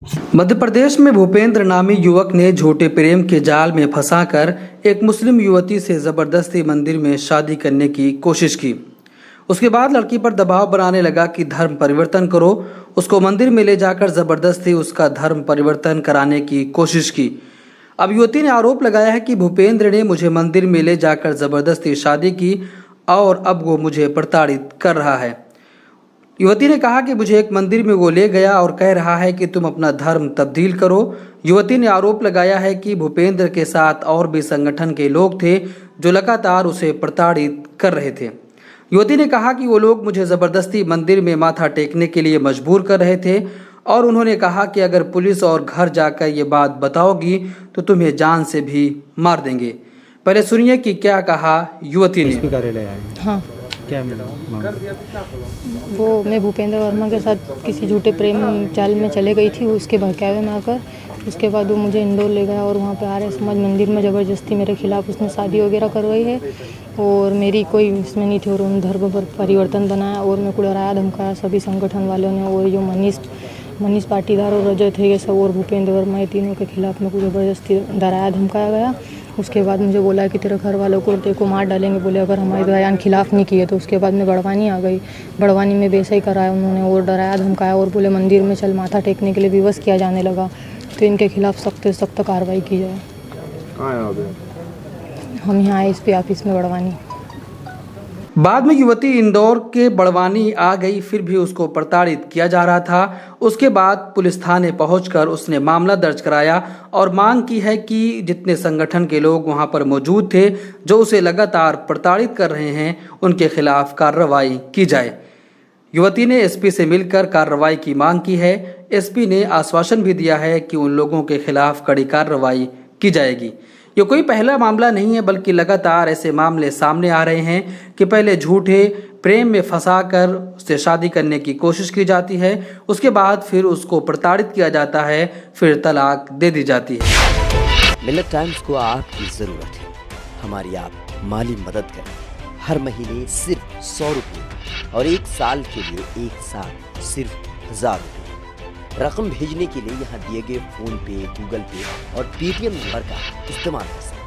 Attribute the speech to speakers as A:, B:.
A: मध्य प्रदेश में भूपेंद्र नामी युवक ने झूठे प्रेम के जाल में फंसाकर एक मुस्लिम युवती से जबरदस्ती मंदिर में शादी करने की कोशिश की। उसके बाद लड़की पर दबाव बनाने लगा कि धर्म परिवर्तन करो। उसको मंदिर में ले जाकर जबरदस्ती उसका धर्म परिवर्तन कराने की कोशिश की। अब युवती ने आरोप लगाया है कि भूपेंद्र ने मुझे मंदिर में ले जाकर जबरदस्ती शादी की और अब वो मुझे प्रताड़ित कर रहा है। युवती ने कहा कि मुझे एक मंदिर में वो ले गया और कह रहा है कि तुम अपना धर्म तब्दील करो। युवती ने आरोप लगाया है कि भूपेंद्र के साथ और भी संगठन के लोग थे जो लगातार उसे प्रताड़ित कर रहे थे। युवती ने कहा कि वो लोग मुझे ज़बरदस्ती मंदिर में माथा टेकने के लिए मजबूर कर रहे थे और उन्होंने कहा कि अगर पुलिस और घर जाकर ये बात बताओगी तो तुम्हें जान से भी मार देंगे। पहले सुनिए कि क्या कहा युवती ने।
B: कार्यालय आए।
C: हाँ,
B: क्या मिला मामला?
C: वो मैं भूपेंद्र वर्मा के साथ किसी झूठे प्रेम जाल में चले गई थी, उसके बहकावे में आकर। उसके बाद वो मुझे इंदौर ले गया और वहाँ पे आर्य समाज मंदिर में ज़बरदस्ती मेरे खिलाफ़ उसने शादी वगैरह करवाई है और मेरी कोई इसमें नहीं थी और उन धर्म पर परिवर्तन बनाया और मेरे को डराया धमकाया सभी संगठन वालों ने। और जो मनीष पाटीदार और रजत है ये सब और भूपेंद्र वर्मा, ये तीनों के खिलाफ़ मेरे को ज़बरदस्ती डराया धमकाया गया। उसके बाद मुझे बोला कि तेरे घर वालों को तेरे को मार डालेंगे, बोले अगर हमारे बयान खिलाफ़ नहीं किए तो। उसके बाद मैं बड़वानी आ गई। बड़वानी में वैसा ही कराया उन्होंने और डराया धमकाया और बोले मंदिर में चल, माथा टेकने के लिए विवश किया जाने लगा। तो इनके खिलाफ़ सख्त से सख्त कार्रवाई की जाए। हम यहाँ एसपी ऑफिस में बड़वानी।
A: बाद में युवती इंदौर के बड़वानी आ गई, फिर भी उसको प्रताड़ित किया जा रहा था। उसके बाद पुलिस थाने पहुंचकर उसने मामला दर्ज कराया और मांग की है कि जितने संगठन के लोग वहां पर मौजूद थे जो उसे लगातार प्रताड़ित कर रहे हैं उनके खिलाफ कार्रवाई की जाए। युवती ने एसपी से मिलकर कार्रवाई की मांग की है। एसपी ने आश्वासन भी दिया है कि उन लोगों के खिलाफ कड़ी कार्रवाई की जाएगी। ये कोई पहला मामला नहीं है, बल्कि लगातार ऐसे मामले सामने आ रहे हैं कि पहले झूठे प्रेम में फंसाकर उससे शादी करने की कोशिश की जाती है, उसके बाद फिर उसको प्रताड़ित किया जाता है, फिर तलाक दे दी जाती है।
D: मिल्लत टाइम्स को आपकी ज़रूरत है, हमारी आप माली मदद करें। हर महीने सिर्फ 100 रुपये और 1 साल के लिए एक साथ सिर्फ 1000 रुपये। रकम भेजने के लिए यहाँ दिए गए फ़ोन पे, गूगल पे और पेटीएम नंबर का इस्तेमाल कर सकते हैं।